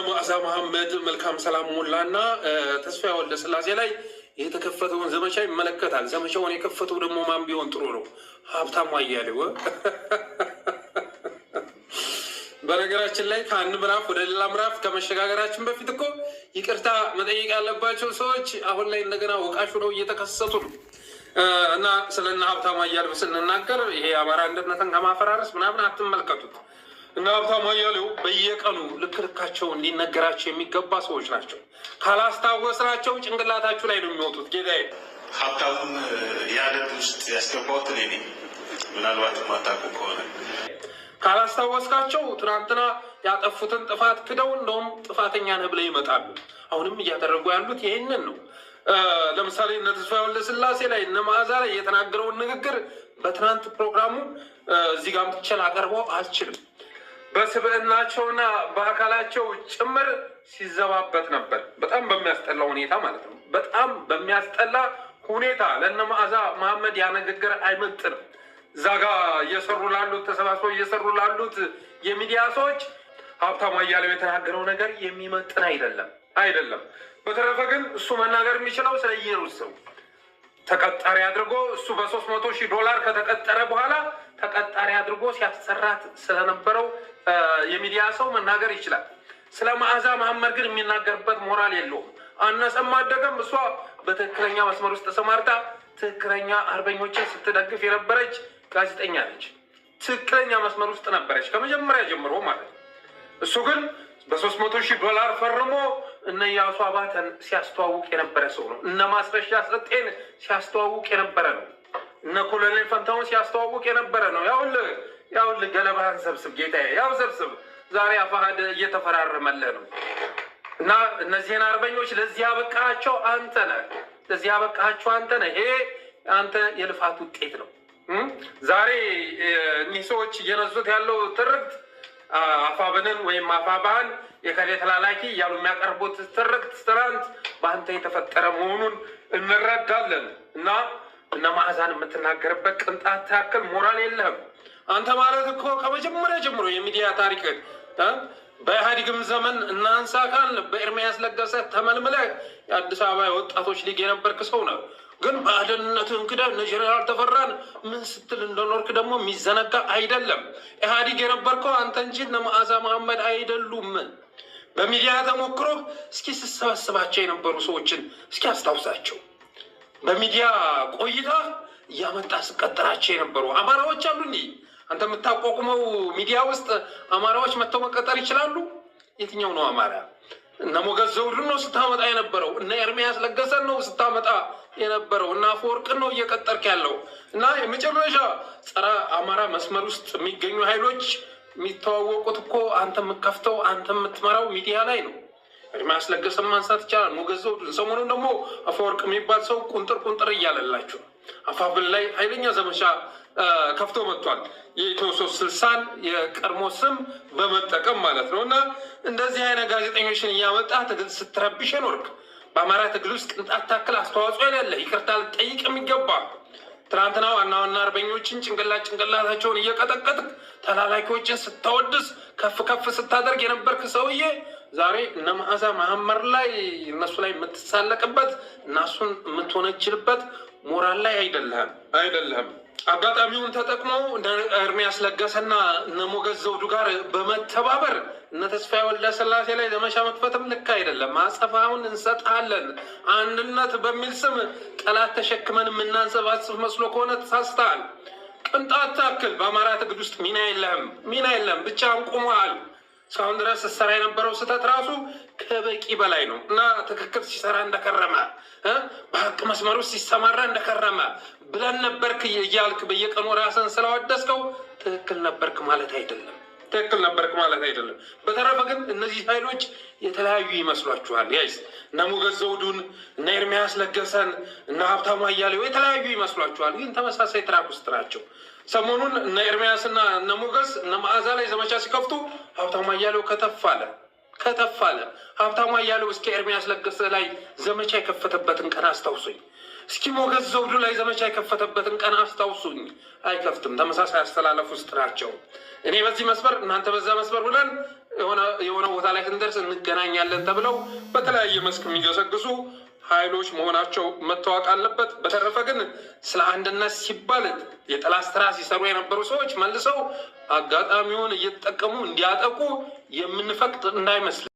መዓዛ መሐመድ መልካም ሰላም ሞላና ተስፋዬ ወልደ ስላሴ ላይ የተከፈተውን ዘመቻ ይመለከታል። ዘመቻውን የከፈተው ደግሞ ማን ቢሆን ጥሩ ነው? ሀብታሙ አያሌው። በነገራችን ላይ ከአንድ ምዕራፍ ወደ ሌላ ምዕራፍ ከመሸጋገራችን በፊት እኮ ይቅርታ መጠየቅ ያለባቸው ሰዎች አሁን ላይ እንደገና ወቃሹ ነው እየተከሰቱ ነው። እና ስለና ሀብታሙ አያሌው ስንናገር ይሄ አማራ አንድነትን ከማፈራረስ ምናምን አትመልከቱት። እና ሀብታሙ አያሌው በየቀኑ ልክ ልካቸው እንዲነገራቸው የሚገባ ሰዎች ናቸው። ካላስታወስናቸው ጭንቅላታችሁ ላይ ነው የሚወጡት። ጌታዬ ሀብታሙን የአደብ ውስጥ ያስገባሁት እኔ ነኝ። ምናልባት ማታውቁ ከሆነ ካላስታወስካቸው ትናንትና ያጠፉትን ጥፋት ክደው እንደውም ጥፋተኛ ነህ ብለው ይመጣሉ። አሁንም እያደረጉ ያሉት ይህንን ነው። ለምሳሌ እነ ተስፋዬ ወልደ ስላሴ ላይ እነ መዓዛ ላይ የተናገረውን ንግግር በትናንት ፕሮግራሙ እዚህ ጋር ምትችል አቀርበው አልችልም። በስብዕናቸውና በአካላቸው ጭምር ሲዘባበት ነበር። በጣም በሚያስጠላ ሁኔታ ማለት ነው። በጣም በሚያስጠላ ሁኔታ ለእነ መዓዛ መሐመድ ያነግግር አይመጥንም። እዛ ጋ እየሰሩ ላሉት ተሰባስበው እየሰሩ ላሉት የሚዲያ ሰዎች ሀብታሙ አያሌው የተናገረው ነገር የሚመጥን አይደለም። በተረፈ ግን እሱ መናገር የሚችለው ስለ ኢየሩስ ነው። ተቀጣሪ አድርጎ እሱ $300,000 ከተቀጠረ በኋላ ተቀጣሪ አድርጎ ሲያሰራት ስለነበረው የሚዲያ ሰው መናገር ይችላል። ስለ መዓዛ መሐመድ ግን የሚናገርበት ሞራል የለውም። አነሰም አደገም እሷ በትክክለኛ መስመር ውስጥ ተሰማርታ ትክክለኛ አርበኞችን ስትደግፍ የነበረች ጋዜጠኛ ነች። ትክክለኛ መስመር ውስጥ ነበረች ከመጀመሪያ ጀምሮ ማለት ነው። እሱ ግን $300,000 ፈርሞ እነ ኢያሱ አባተን ሲያስተዋውቅ የነበረ ሰው ነው። እነ ማስረሻ ሰጤን ሲያስተዋውቅ የነበረ ነው። እነ ኮሎኔል ፈንታውን ሲያስተዋውቅ የነበረ ነው። ያውልህ ገለባህን ሰብስብ ጌታዬ፣ ያው ሰብስብ። ዛሬ አፋሃድ እየተፈራረመልህ ነው። እና እነዚህን አርበኞች ለዚህ ያበቃቸው አንተ ነህ። ይሄ አንተ የልፋት ውጤት ነው። ዛሬ እኒህ ሰዎች እየነዙት ያለው ትርክት አፋብንን ወይም አፋባህን የከሌ ተላላኪ እያሉ የሚያቀርቡት ትርክት ትናንት በአንተ የተፈጠረ መሆኑን እንረዳለን። እና እነ መዓዛን የምትናገርበት ቅንጣት ታክል ሞራል የለህም። አንተ ማለት እኮ ከመጀመሪያ ጀምሮ የሚዲያ ታሪክ በኢህአዴግም ዘመን እናንሳ ካል በኤርሚያስ ለገሰ ተመልምለህ የአዲስ አበባ የወጣቶች ሊግ የነበርክ ሰው ነው። ግን በአደንነትህን ክደህ እነ ጄኔራል ተፈራን ምን ስትል እንደኖርክ ደግሞ የሚዘነጋ አይደለም። ኢህአዴግ የነበርከው አንተ እንጂ እነ መዓዛ መሐመድ አይደሉም። በሚዲያ ተሞክሮ እስኪ ስሰበስባቸው የነበሩ ሰዎችን እስኪ አስታውሳቸው። በሚዲያ ቆይታ እያመጣ ስቀጠራቸው የነበሩ አማራዎች አሉ። እንዲህ አንተ የምታቋቁመው ሚዲያ ውስጥ አማራዎች መጥተው መቀጠር ይችላሉ? የትኛው ነው አማራ? እነ ሞገስ ዘውዱን ነው ስታመጣ የነበረው። እነ ኤርሚያስ ለገሰን ነው ስታመጣ የነበረው። እና አፈወርቅን ነው እየቀጠርክ ያለው። እና የመጨረሻ ጸረ አማራ መስመር ውስጥ የሚገኙ ኃይሎች የሚተዋወቁት እኮ አንተ የምከፍተው አንተ የምትመራው ሚዲያ ላይ ነው። ኤርሚያስ ለገሰን ማንሳት ይቻላል፣ ሞገስ ዘውዱን። ሰሞኑን ደግሞ አፈወርቅ የሚባል ሰው ቁንጥር እያለላቸው አፋብን ላይ ኃይለኛ ዘመቻ ከፍቶ መጥቷል። የኢትዮ 360 የቀድሞ ስም በመጠቀም ማለት ነው። እና እንደዚህ አይነት ጋዜጠኞችን እያመጣ ትግል ስትረብሽ ኖርክ። በአማራ ትግል ውስጥ ቅንጣት ታክል አስተዋጽኦ የሌለ ይቅርታ ልጠይቅ የሚገባ ትናንትና ዋና አርበኞችን ጭንቅላታቸውን እየቀጠቀጥክ ተላላኪዎችን ስታወድስ ከፍ ስታደርግ የነበርክ ሰውዬ ዛሬ እነ መዓዛ መሐመድ ላይ እነሱ ላይ የምትሳለቅበት እናሱን የምትወነጅልበት ሞራል ላይ አይደለህም። አጋጣሚውን ተጠቅመው እነ ኤርሚያስ ለገሰና እነ ሞገስ ዘውዱ ጋር በመተባበር እነ ተስፋዬ ወልደ ስላሴ ላይ ዘመቻ መክፈትም ልክ አይደለም። አጸፋውን እንሰጣለን። አንድነት በሚል ስም ጠላት ተሸክመን የምናንሰባስብ መስሎ ከሆነ ተሳስተሃል። ቅንጣት ታክል በአማራ ትግል ውስጥ ሚና የለም። ብቻህን ቆመሃል። እስካሁን ድረስ ስትሰራ የነበረው ስህተት ራሱ ከበቂ በላይ ነው። እና ትክክል ሲሰራ እንደከረመ በሀቅ መስመር ውስጥ ሲሰማራ እንደከረመ ብለን ነበርክ እያልክ በየቀኑ ራስን ስላወደስከው ትክክል ነበርክ ማለት አይደለም። በተረፈ ግን እነዚህ ኃይሎች የተለያዩ ይመስሏችኋል። ያይስ እነ ሞገስ ዘውዱን እነ ኤርሚያስ ለገሰን እነ ሀብታሙ አያሌው የተለያዩ ይመስሏችኋል፣ ግን ተመሳሳይ ትራክ ውስጥ ናቸው። ሰሞኑን እነ ኤርሚያስና እነ ሞገስ እነ መዓዛ ላይ ዘመቻ ሲከፍቱ ሀብታሙ አያሌው ከተፍ አለ። ሀብታሙ አያሌው እስከ ኤርሚያስ ለገሰ ላይ ዘመቻ የከፈተበትን ቀን አስታውሱኝ። እስኪ ሞገስ ዘውዱ ላይ ዘመቻ የከፈተበትን ቀን አስታውሱኝ። አይከፍትም። ተመሳሳይ አስተላለፍ ውስጥ ናቸው። እኔ በዚህ መስመር እናንተ በዛ መስመር ብለን የሆነ ቦታ ላይ ስንደርስ እንገናኛለን ተብለው በተለያየ መስክ የሚገሰግሱ ኃይሎች መሆናቸው መታወቅ አለበት። በተረፈ ግን ስለ አንድነት ሲባል የጠላት ስራ ሲሰሩ የነበሩ ሰዎች መልሰው አጋጣሚውን እየተጠቀሙ እንዲያጠቁ የምንፈቅድ እንዳይመስል